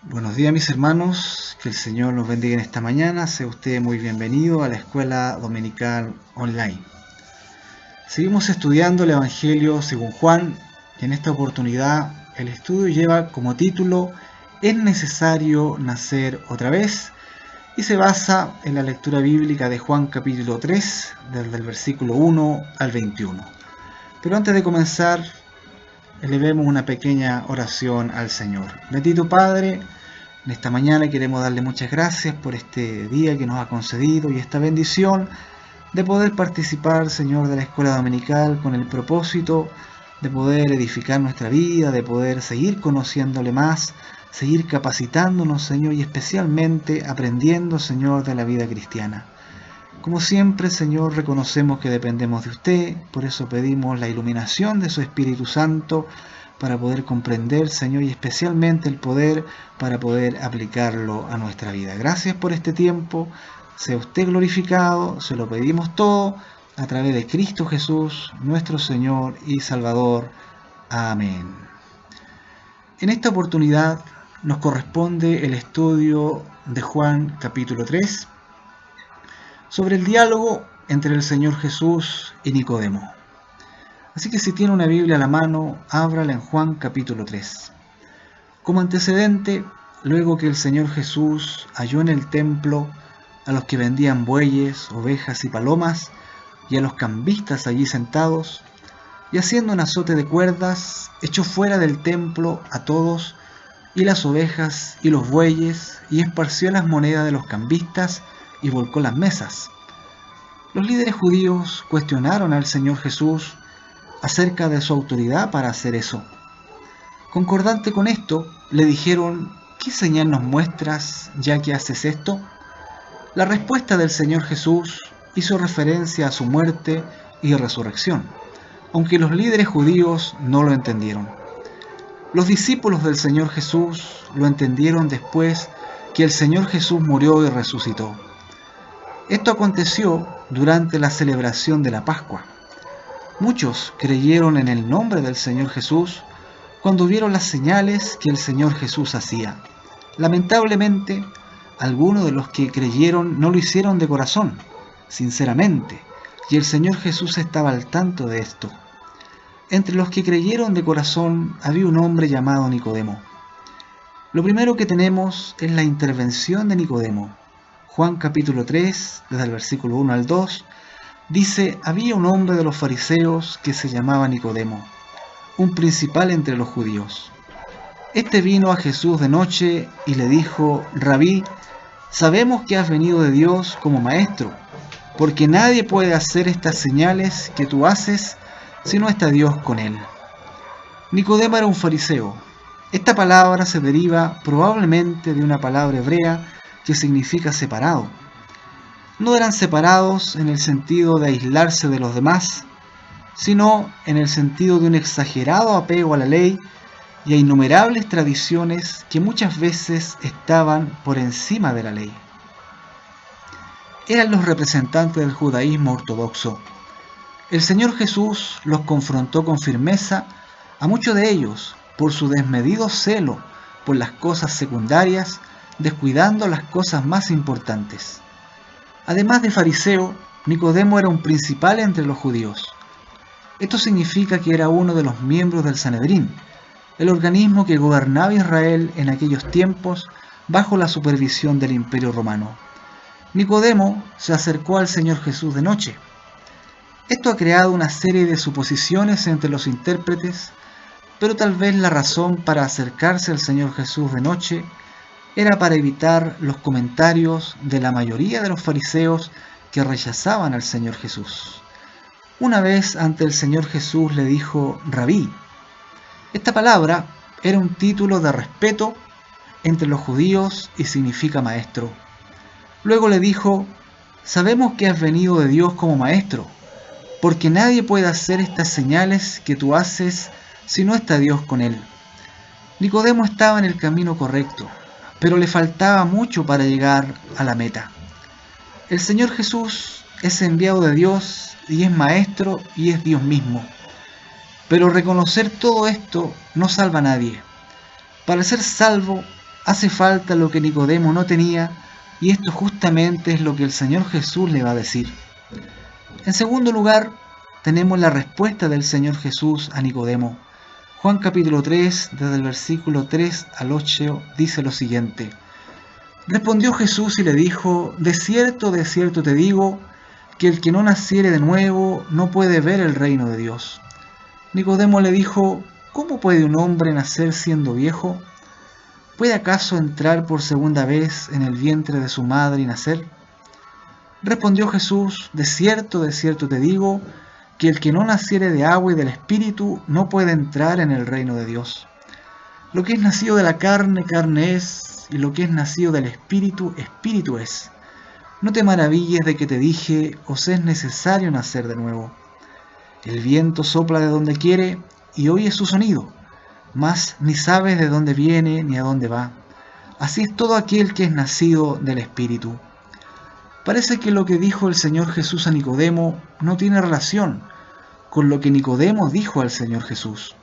Buenos días mis hermanos, que el Señor los bendiga en esta mañana. Sea usted muy bienvenido a la Escuela Dominical Online. Seguimos estudiando el Evangelio según Juan y en esta oportunidad el estudio lleva como título ¿Es necesario nacer otra vez? Y se basa en la lectura bíblica de Juan capítulo 3, desde el versículo 1 al 21. Pero antes de comenzar, elevemos una pequeña oración al Señor. Bendito Padre, en esta mañana queremos darle muchas gracias por este día que nos ha concedido y esta bendición de poder participar, Señor, de la escuela dominical con el propósito de poder edificar nuestra vida, de poder seguir conociéndole más, seguir capacitándonos, Señor, y especialmente aprendiendo, Señor, de la vida cristiana. Como siempre, Señor, reconocemos que dependemos de usted, por eso pedimos la iluminación de su Espíritu Santo para poder comprender, Señor, y especialmente el poder para poder aplicarlo a nuestra vida. Gracias por este tiempo, sea usted glorificado, se lo pedimos todo a través de Cristo Jesús, nuestro Señor y Salvador. Amén. En esta oportunidad nos corresponde el estudio de Juan capítulo 3, sobre el diálogo entre el Señor Jesús y Nicodemo. Así que si tiene una Biblia a la mano, ábrala en Juan capítulo 3. Como antecedente, luego que el Señor Jesús halló en el templo a los que vendían bueyes, ovejas y palomas, y a los cambistas allí sentados, y haciendo un azote de cuerdas, echó fuera del templo a todos, y las ovejas y los bueyes, y esparció las monedas de los cambistas, y volcó las mesas. Los líderes judíos cuestionaron al Señor Jesús acerca de su autoridad para hacer eso. Concordante con esto, le dijeron: ¿qué señal nos muestras ya que haces esto? La respuesta del Señor Jesús hizo referencia a su muerte y resurrección, aunque los líderes judíos no lo entendieron. Los discípulos del Señor Jesús lo entendieron después que el Señor Jesús murió y resucitó. Esto aconteció durante la celebración de la Pascua. Muchos creyeron en el nombre del Señor Jesús cuando vieron las señales que el Señor Jesús hacía. Lamentablemente, algunos de los que creyeron no lo hicieron de corazón, sinceramente, y el Señor Jesús estaba al tanto de esto. Entre los que creyeron de corazón había un hombre llamado Nicodemo. Lo primero que tenemos es la intervención de Nicodemo. Juan capítulo 3, desde el versículo 1 al 2, dice: había un hombre de los fariseos que se llamaba Nicodemo, un principal entre los judíos. Este vino a Jesús de noche y le dijo: Rabí, sabemos que has venido de Dios como maestro, porque nadie puede hacer estas señales que tú haces si no está Dios con él. Nicodemo era un fariseo. Esta palabra se deriva probablemente de una palabra hebrea que significa separado. No eran separados en el sentido de aislarse de los demás, sino en el sentido de un exagerado apego a la ley y a innumerables tradiciones que muchas veces estaban por encima de la ley. Eran los representantes del judaísmo ortodoxo. El Señor Jesús los confrontó con firmeza a muchos de ellos por su desmedido celo por las cosas secundarias, descuidando las cosas más importantes. Además de fariseo, Nicodemo era un principal entre los judíos. Esto significa que era uno de los miembros del Sanedrín, el organismo que gobernaba Israel en aquellos tiempos bajo la supervisión del Imperio Romano. Nicodemo se acercó al Señor Jesús de noche. Esto ha creado una serie de suposiciones entre los intérpretes, pero tal vez la razón para acercarse al Señor Jesús de noche era para evitar los comentarios de la mayoría de los fariseos que rechazaban al Señor Jesús. Una vez ante el Señor Jesús le dijo: Rabí. Esta palabra era un título de respeto entre los judíos y significa maestro. Luego le dijo: sabemos que has venido de Dios como maestro, porque nadie puede hacer estas señales que tú haces si no está Dios con él. Nicodemo estaba en el camino correcto, pero le faltaba mucho para llegar a la meta. El Señor Jesús es enviado de Dios y es maestro y es Dios mismo. Pero reconocer todo esto no salva a nadie. Para ser salvo Hace falta lo que Nicodemo no tenía, y esto justamente es lo que el Señor Jesús le va a decir. En segundo lugar, tenemos la respuesta del Señor Jesús a Nicodemo. Juan capítulo 3, desde el versículo 3 al 8, dice lo siguiente. Respondió Jesús y le dijo, de cierto te digo, que el que no naciere de nuevo no puede ver el reino de Dios. Nicodemo le dijo, ¿cómo puede un hombre nacer siendo viejo? ¿Puede acaso entrar por segunda vez en el vientre de su madre y nacer? Respondió Jesús, de cierto te digo, que el que no naciere de agua y del Espíritu no puede entrar en el reino de Dios. Lo que es nacido de la carne, carne es, y lo que es nacido del Espíritu, Espíritu es. No te maravilles de que te dije, os es necesario nacer de nuevo. El viento sopla de donde quiere y oyes su sonido, mas ni sabes de dónde viene ni a dónde va. Así es todo aquel que es nacido del Espíritu. Parece que lo que dijo el Señor Jesús a Nicodemo no tiene relación con lo que Nicodemo dijo al Señor Jesús.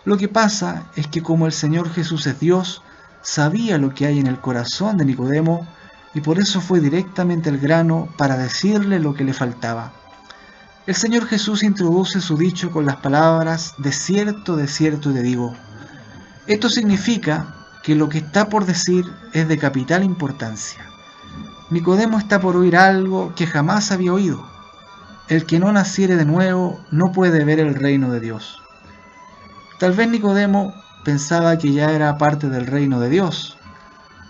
Lo que pasa es que como el Señor Jesús es Dios, sabía lo que hay en el corazón de Nicodemo y por eso fue directamente al grano para decirle lo que le faltaba. El Señor Jesús introduce su dicho con las palabras de cierto te digo. Esto significa que lo que está por decir es de capital importancia. Nicodemo está por oír algo que jamás había oído. El que no naciere de nuevo no puede ver el reino de Dios. Tal vez Nicodemo pensaba que ya era parte del reino de Dios,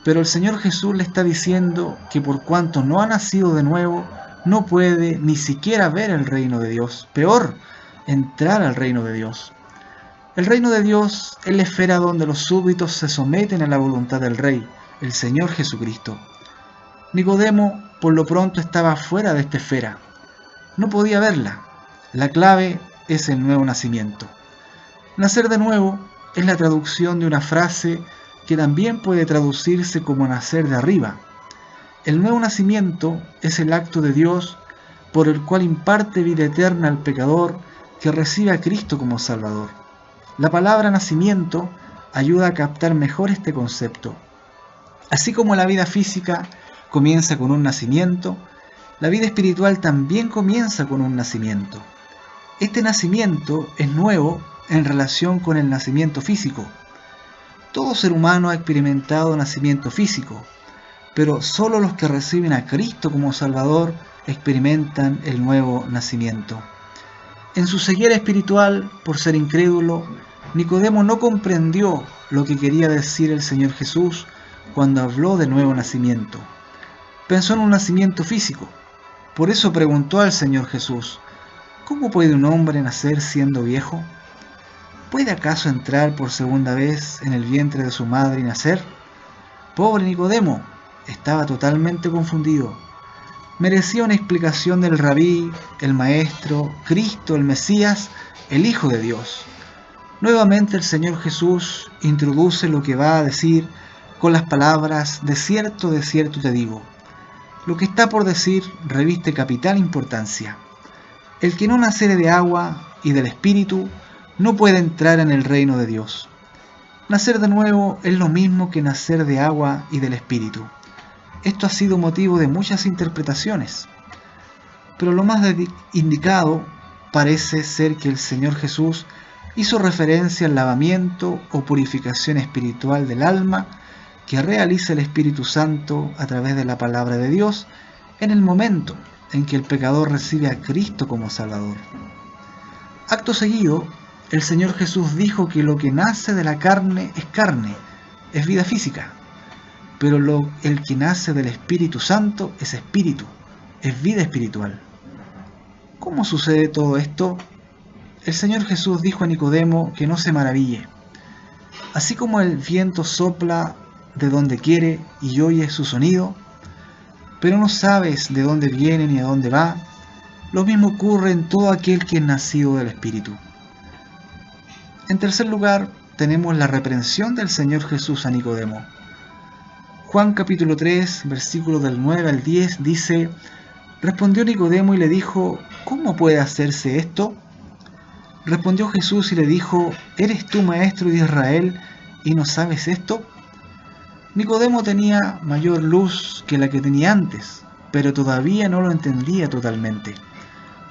pero el Señor Jesús le está diciendo que por cuanto no ha nacido de nuevo, no puede ni siquiera ver el reino de Dios, peor, entrar al reino de Dios. El reino de Dios es la esfera donde los súbditos se someten a la voluntad del Rey, el Señor Jesucristo. Nicodemo, por lo pronto, estaba fuera de esta esfera. No podía verla. La clave es el nuevo nacimiento. Nacer de nuevo es la traducción de una frase que también puede traducirse como nacer de arriba. El nuevo nacimiento es el acto de Dios por el cual imparte vida eterna al pecador que recibe a Cristo como Salvador. La palabra nacimiento ayuda a captar mejor este concepto. Así como la vida física comienza con un nacimiento, la vida espiritual también comienza con un nacimiento. Este nacimiento es nuevo en relación con el nacimiento físico. Todo ser humano ha experimentado nacimiento físico, pero solo los que reciben a Cristo como Salvador experimentan el nuevo nacimiento. En su ceguera espiritual, por ser incrédulo, Nicodemo no comprendió lo que quería decir el Señor Jesús cuando habló de nuevo nacimiento. Pensó en un nacimiento físico. Por eso preguntó al Señor Jesús, ¿cómo puede un hombre nacer siendo viejo? ¿Puede acaso entrar por segunda vez en el vientre de su madre y nacer? Pobre Nicodemo, estaba totalmente confundido. Merecía una explicación del Rabí, el Maestro, Cristo, el Mesías, el Hijo de Dios. Nuevamente el Señor Jesús introduce lo que va a decir con las palabras de cierto te digo. Lo que está por decir reviste capital importancia. El que no naciere de agua y del Espíritu no puede entrar en el reino de Dios. Nacer de nuevo es lo mismo que nacer de agua y del Espíritu. Esto ha sido motivo de muchas interpretaciones, pero lo más indicado parece ser que el Señor Jesús hizo referencia al lavamiento o purificación espiritual del alma que realiza el Espíritu Santo a través de la palabra de Dios en el momento en que el pecador recibe a Cristo como Salvador. Acto seguido, el Señor Jesús dijo que lo que nace de la carne, es vida física, pero el que nace del Espíritu Santo es espíritu, es vida espiritual. ¿Cómo sucede todo esto? El Señor Jesús dijo a Nicodemo que no se maraville. Así como el viento sopla de donde quiere y oye su sonido, pero no sabes de dónde viene ni a dónde va, lo mismo ocurre en todo aquel que es nacido del Espíritu. En tercer lugar, tenemos la reprensión del Señor Jesús a Nicodemo. Juan capítulo 3, versículos del 9 al 10 dice, respondió Nicodemo y le dijo, ¿cómo puede hacerse esto? Respondió Jesús y le dijo, ¿eres tú maestro de Israel y no sabes esto? Nicodemo tenía mayor luz que la que tenía antes, pero todavía no lo entendía totalmente.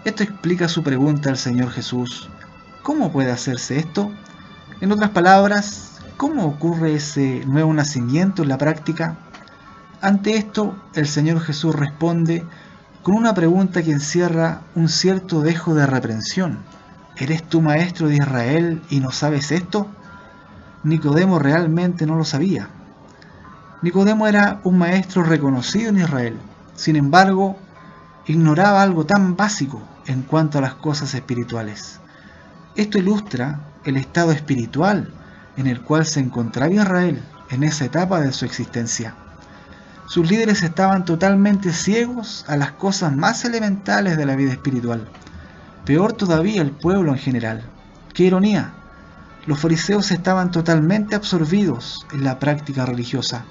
Esto explica su pregunta al Señor Jesús: ¿cómo puede hacerse esto? En otras palabras, ¿cómo ocurre ese nuevo nacimiento en la práctica? Ante esto, el Señor Jesús responde con una pregunta que encierra un cierto dejo de reprensión. ¿Eres tú maestro de Israel y no sabes esto? Nicodemo realmente no lo sabía. Nicodemo era un maestro reconocido en Israel. Sin embargo, ignoraba algo tan básico en cuanto a las cosas espirituales. Esto ilustra el estado espiritual en el cual se encontraba Israel en esa etapa de su existencia. Sus líderes estaban totalmente ciegos a las cosas más elementales de la vida espiritual. Peor todavía el pueblo en general. ¡Qué ironía! Los fariseos estaban totalmente absorbidos en la práctica religiosa,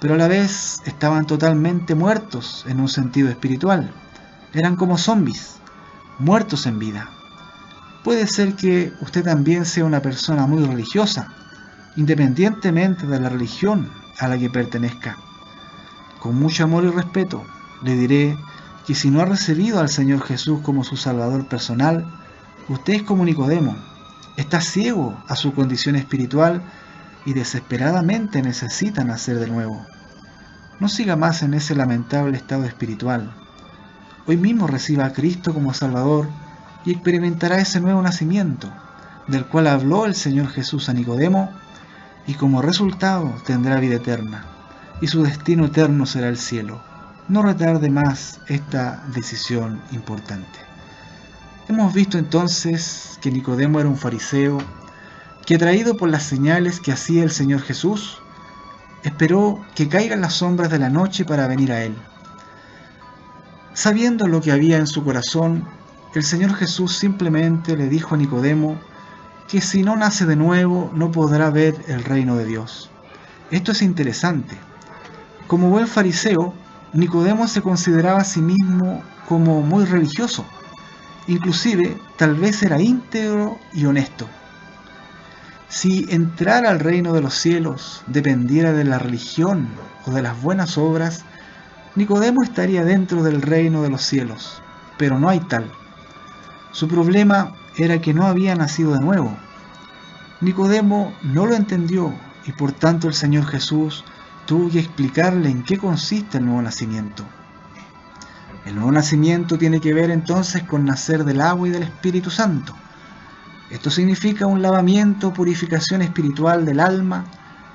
pero a la vez estaban totalmente muertos en un sentido espiritual. Eran como zombies, muertos en vida. Puede ser que usted también sea una persona muy religiosa, independientemente de la religión a la que pertenezca. Con mucho amor y respeto, le diré que si no ha recibido al Señor Jesús como su Salvador personal, usted es como Nicodemo, está ciego a su condición espiritual y desesperadamente necesita nacer de nuevo. No siga más en ese lamentable estado espiritual. Hoy mismo reciba a Cristo como Salvador y experimentará ese nuevo nacimiento, del cual habló el Señor Jesús a Nicodemo, y como resultado tendrá vida eterna, y su destino eterno será el cielo. No retarde más esta decisión importante. Hemos visto entonces que Nicodemo era un fariseo que, atraído por las señales que hacía el Señor Jesús, esperó que caigan las sombras de la noche para venir a él. Sabiendo lo que había en su corazón, el Señor Jesús simplemente le dijo a Nicodemo que si no nace de nuevo no podrá ver el reino de Dios. Esto es interesante. Como buen fariseo, Nicodemo se consideraba a sí mismo como muy religioso. Inclusive, tal vez era íntegro y honesto. Si entrar al reino de los cielos dependiera de la religión o de las buenas obras, Nicodemo estaría dentro del reino de los cielos, pero no hay tal. Su problema era que no había nacido de nuevo. Nicodemo no lo entendió y por tanto el Señor Jesús tuvo que explicarle en qué consiste el nuevo nacimiento. El nuevo nacimiento tiene que ver entonces con nacer del agua y del Espíritu Santo. Esto significa un lavamiento o purificación espiritual del alma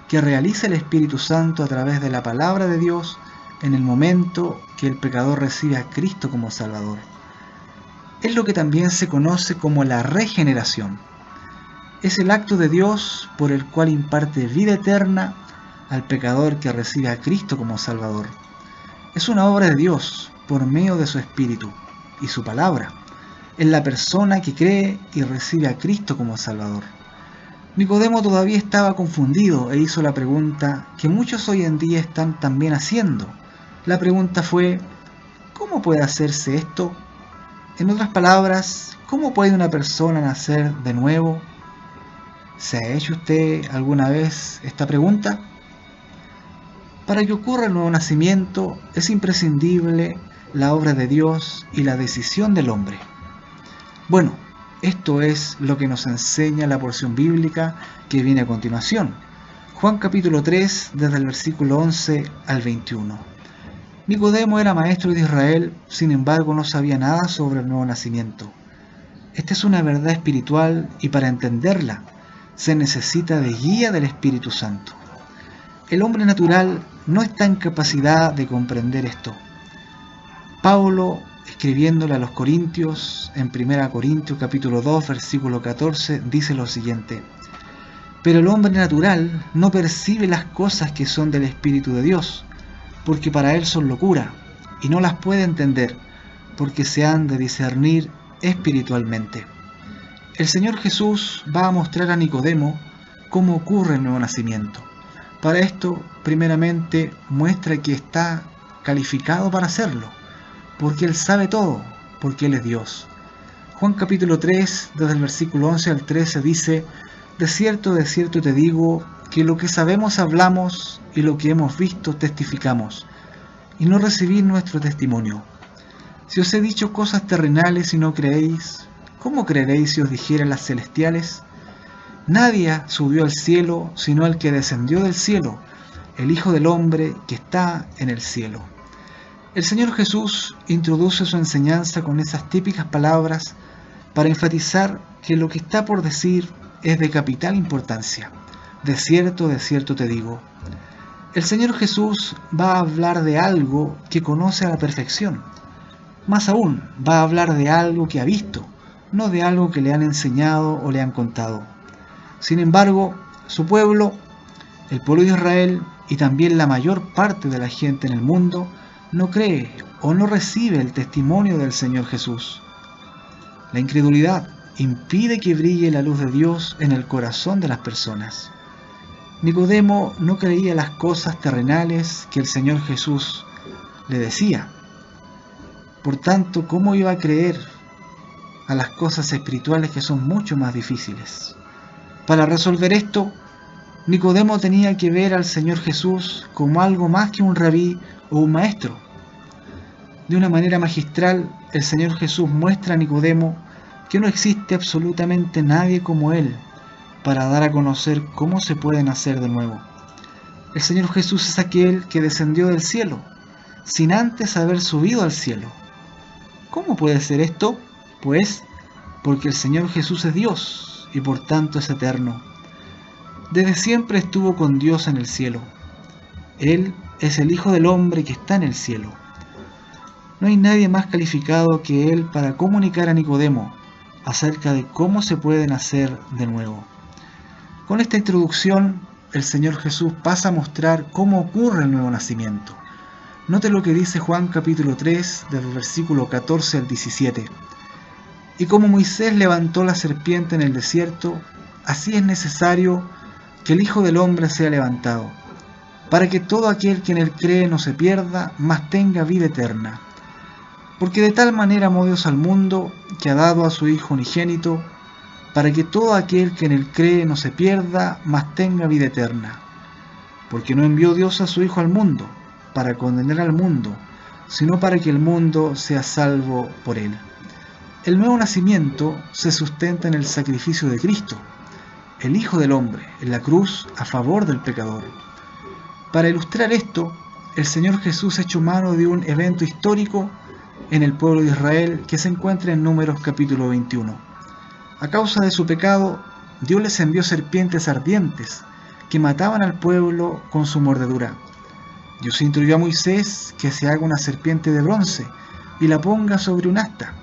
que realiza el Espíritu Santo a través de la palabra de Dios en el momento que el pecador recibe a Cristo como Salvador. Es lo que también se conoce como la regeneración. Es el acto de Dios por el cual imparte vida eterna al pecador que recibe a Cristo como Salvador. Es una obra de Dios por medio de su Espíritu y su palabra, en la persona que cree y recibe a Cristo como Salvador. Nicodemo todavía estaba confundido e hizo la pregunta que muchos hoy en día están también haciendo. La pregunta fue: ¿cómo puede hacerse esto? En otras palabras, ¿cómo puede una persona nacer de nuevo? ¿Se ha hecho usted alguna vez esta pregunta? Para que ocurra el nuevo nacimiento es imprescindible la obra de Dios y la decisión del hombre. Bueno, esto es lo que nos enseña la porción bíblica que viene a continuación. Juan capítulo 3, desde el versículo 11 al 21. Nicodemo era maestro de Israel, sin embargo no sabía nada sobre el nuevo nacimiento. Esta es una verdad espiritual y para entenderla se necesita de guía del Espíritu Santo. El hombre natural no está en capacidad de comprender esto. Pablo, escribiéndole a los Corintios, en 1 Corintios capítulo 2, versículo 14, dice lo siguiente: pero el hombre natural no percibe las cosas que son del Espíritu de Dios, porque para él son locura, y no las puede entender, porque se han de discernir espiritualmente. El Señor Jesús va a mostrar a Nicodemo cómo ocurre el nuevo nacimiento. Para esto, primeramente, muestra que está calificado para hacerlo, porque Él sabe todo, porque Él es Dios. Juan capítulo 3, desde el versículo 11 al 13 dice: de cierto te digo, que lo que sabemos hablamos y lo que hemos visto testificamos, y no recibís nuestro testimonio. Si os he dicho cosas terrenales y no creéis, ¿cómo creeréis si os dijera las celestiales? Nadie subió al cielo sino el que descendió del cielo, el Hijo del Hombre que está en el cielo. El Señor Jesús introduce su enseñanza con esas típicas palabras para enfatizar que lo que está por decir es de capital importancia. De cierto te digo. El Señor Jesús va a hablar de algo que conoce a la perfección. Más aún, va a hablar de algo que ha visto, no de algo que le han enseñado o le han contado. Sin embargo, su pueblo, el pueblo de Israel y también la mayor parte de la gente en el mundo, no cree o no recibe el testimonio del Señor Jesús. La incredulidad impide que brille la luz de Dios en el corazón de las personas. Nicodemo no creía las cosas terrenales que el Señor Jesús le decía. Por tanto, ¿cómo iba a creer a las cosas espirituales que son mucho más difíciles? Para resolver esto, Nicodemo tenía que ver al Señor Jesús como algo más que un rabí o un maestro. De una manera magistral, el Señor Jesús muestra a Nicodemo que no existe absolutamente nadie como Él para dar a conocer cómo se puede nacer de nuevo. El Señor Jesús es aquel que descendió del cielo, sin antes haber subido al cielo. ¿Cómo puede ser esto? Pues, porque el Señor Jesús es Dios y por tanto es eterno. Desde siempre estuvo con Dios en el cielo. Él es el Hijo del Hombre que está en el cielo. No hay nadie más calificado que Él para comunicar a Nicodemo acerca de cómo se puede nacer de nuevo. Con esta introducción, el Señor Jesús pasa a mostrar cómo ocurre el nuevo nacimiento. Note lo que dice Juan capítulo 3, del versículo 14 al 17. Y como Moisés levantó la serpiente en el desierto, así es necesario que el Hijo del Hombre sea levantado, para que todo aquel que en él cree no se pierda, mas tenga vida eterna. Porque de tal manera amó Dios al mundo, que ha dado a su Hijo unigénito, para que todo aquel que en él cree no se pierda, mas tenga vida eterna. Porque no envió Dios a su Hijo al mundo, para condenar al mundo, sino para que el mundo sea salvo por él. El nuevo nacimiento se sustenta en el sacrificio de Cristo, el Hijo del Hombre, en la cruz a favor del pecador. Para ilustrar esto, el Señor Jesús echó mano de un evento histórico en el pueblo de Israel que se encuentra en Números capítulo 21. A causa de su pecado, Dios les envió serpientes ardientes que mataban al pueblo con su mordedura. Dios instruyó a Moisés que se haga una serpiente de bronce y la ponga sobre un asta,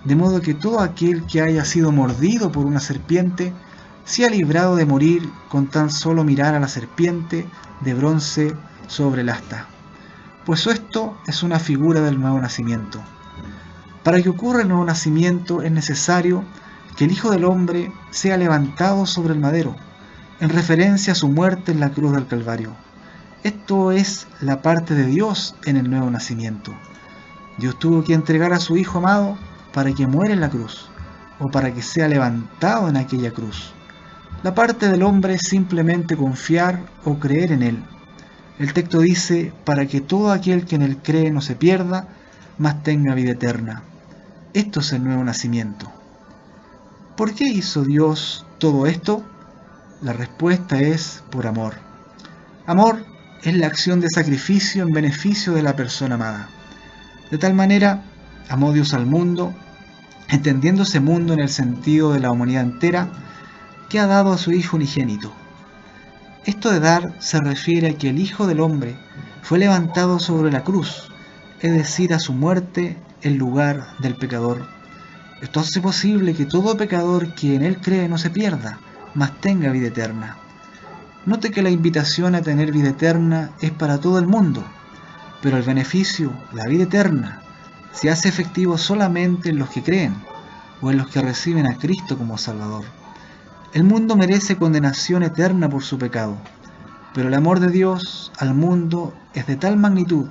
de modo que todo aquel que haya sido mordido por una serpiente sea librado de morir con tan solo mirar a la serpiente de bronce sobre el asta. Pues esto es una figura del nuevo nacimiento. Para que ocurra el nuevo nacimiento es necesario que el Hijo del Hombre sea levantado sobre el madero, en referencia a su muerte en la cruz del Calvario. Esto es la parte de Dios en el nuevo nacimiento. Dios tuvo que entregar a su Hijo amado para que muera en la cruz, o para que sea levantado en aquella cruz. La parte del hombre es simplemente confiar o creer en Él. El texto dice, para que todo aquel que en Él cree no se pierda, mas tenga vida eterna. Esto es el nuevo nacimiento. ¿Por qué hizo Dios todo esto? La respuesta es por amor. Amor es la acción de sacrificio en beneficio de la persona amada. De tal manera, amó Dios al mundo, entendiendo ese mundo en el sentido de la humanidad entera, que ha dado a su Hijo unigénito. Esto de dar se refiere a que el Hijo del Hombre fue levantado sobre la cruz, es decir, a su muerte en lugar del pecador. Esto hace posible que todo pecador que en Él cree no se pierda, mas tenga vida eterna. Note que la invitación a tener vida eterna es para todo el mundo, pero el beneficio, la vida eterna, se hace efectivo solamente en los que creen o en los que reciben a Cristo como Salvador. El mundo merece condenación eterna por su pecado, pero el amor de Dios al mundo es de tal magnitud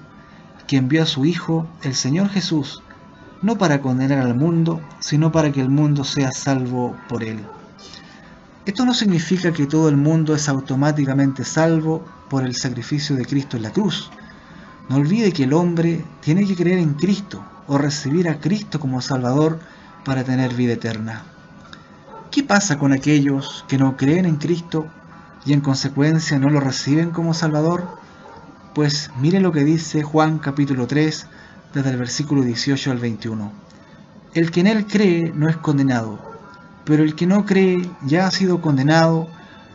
que envió a su Hijo, el Señor Jesús, no para condenar al mundo, sino para que el mundo sea salvo por Él. Esto no significa que todo el mundo es automáticamente salvo por el sacrificio de Cristo en la cruz. No olvide que el hombre tiene que creer en Cristo o recibir a Cristo como Salvador para tener vida eterna. ¿Qué pasa con aquellos que no creen en Cristo y en consecuencia no lo reciben como Salvador? Pues mire lo que dice Juan capítulo 3, desde el versículo 18 al 21. El que en él cree no es condenado, pero el que no cree ya ha sido condenado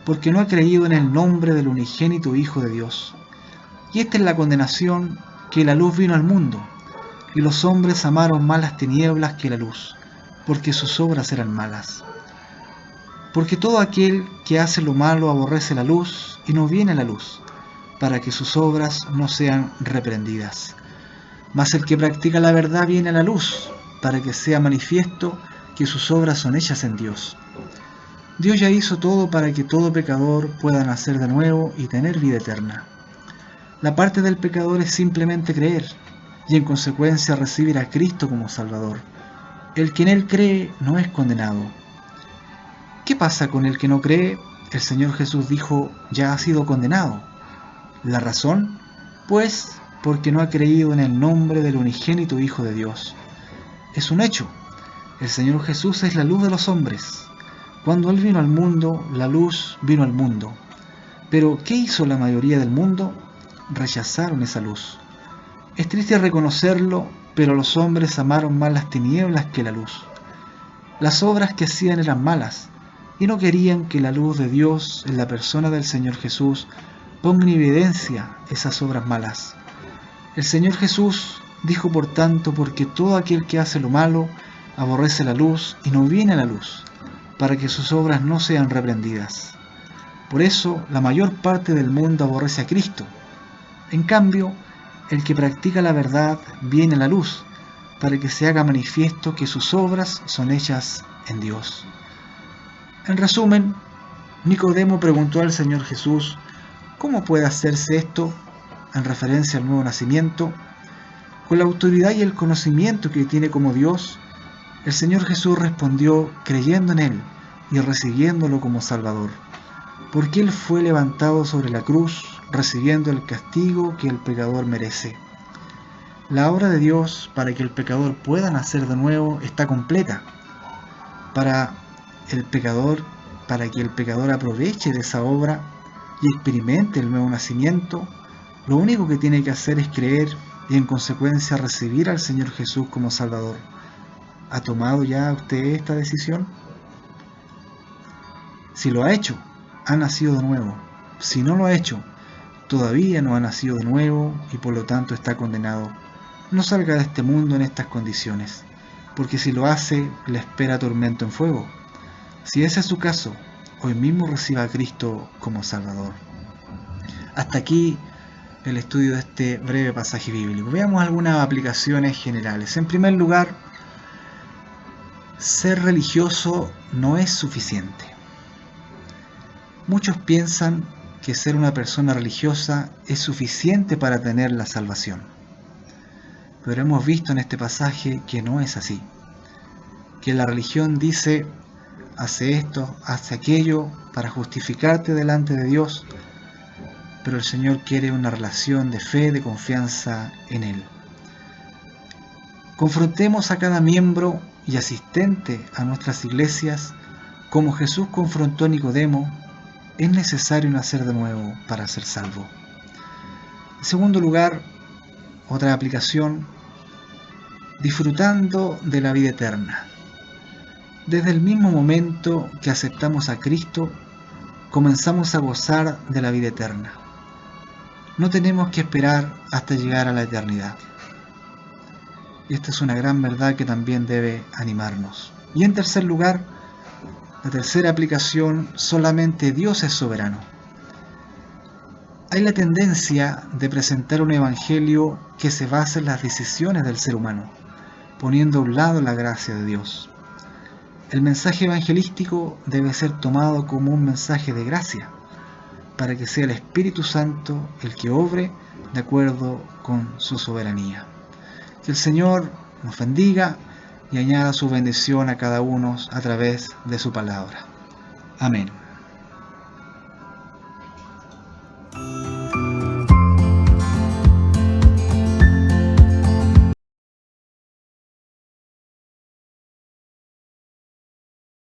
porque no ha creído en el nombre del unigénito Hijo de Dios. Y esta es la condenación, que la luz vino al mundo, y los hombres amaron más las tinieblas que la luz, porque sus obras eran malas. Porque todo aquel que hace lo malo aborrece la luz y no viene a la luz, para que sus obras no sean reprendidas. Mas el que practica la verdad viene a la luz, para que sea manifiesto que sus obras son hechas en Dios. Dios ya hizo todo para que todo pecador pueda nacer de nuevo y tener vida eterna. La parte del pecador es simplemente creer, y en consecuencia recibir a Cristo como Salvador. El que en él cree no es condenado. ¿Qué pasa con el que no cree? El Señor Jesús dijo, ya ha sido condenado. ¿La razón? Pues porque no ha creído en el nombre del unigénito Hijo de Dios. Es un hecho. El Señor Jesús es la luz de los hombres. Cuando Él vino al mundo, la luz vino al mundo. Pero, ¿qué hizo la mayoría del mundo? Rechazaron esa luz. Es triste reconocerlo, pero los hombres amaron más las tinieblas que la luz. Las obras que hacían eran malas, y no querían que la luz de Dios en la persona del Señor Jesús ponga en evidencia esas obras malas. El Señor Jesús dijo, por tanto, porque todo aquel que hace lo malo aborrece la luz y no viene a la luz, para que sus obras no sean reprendidas. Por eso la mayor parte del mundo aborrece a Cristo. En cambio, el que practica la verdad viene a la luz, para que se haga manifiesto que sus obras son hechas en Dios. En resumen, Nicodemo preguntó al Señor Jesús, ¿cómo puede hacerse esto? En referencia al nuevo nacimiento. Con la autoridad y el conocimiento que tiene como Dios, el Señor Jesús respondió creyendo en Él y recibiéndolo como Salvador, porque Él fue levantado sobre la cruz, recibiendo el castigo que el pecador merece. La obra de Dios para que el pecador pueda nacer de nuevo está completa. Para que el pecador aproveche de esa obra y experimente el nuevo nacimiento, lo único que tiene que hacer es creer y en consecuencia recibir al Señor Jesús como Salvador. ¿Ha tomado ya usted esta decisión? Si lo ha hecho, ha nacido de nuevo. Si no lo ha hecho, todavía no ha nacido de nuevo y por lo tanto está condenado. No salga de este mundo en estas condiciones, porque si lo hace, le espera tormento en fuego. Si ese es su caso, hoy mismo reciba a Cristo como Salvador. Hasta aquí el estudio de este breve pasaje bíblico. Veamos algunas aplicaciones generales. En primer lugar, ser religioso no es suficiente. Muchos piensan que ser una persona religiosa es suficiente para tener la salvación. Pero hemos visto en este pasaje que no es así. Que la religión dice, hace esto, hace aquello, para justificarte delante de Dios, pero el Señor quiere una relación de fe, de confianza en Él. Confrontemos a cada miembro y asistente a nuestras iglesias como Jesús confrontó a Nicodemo. Es necesario nacer de nuevo para ser salvo. En segundo lugar, otra aplicación, disfrutando de la vida eterna. Desde el mismo momento que aceptamos a Cristo, comenzamos a gozar de la vida eterna. No tenemos que esperar hasta llegar a la eternidad. Y esta es una gran verdad que también debe animarnos. Y en tercer lugar, la tercera aplicación, solamente Dios es soberano. Hay la tendencia de presentar un evangelio que se basa en las decisiones del ser humano, poniendo a un lado la gracia de Dios. El mensaje evangelístico debe ser tomado como un mensaje de gracia, para que sea el Espíritu Santo el que obre de acuerdo con su soberanía. Que el Señor nos bendiga y añada su bendición a cada uno a través de su palabra. Amén.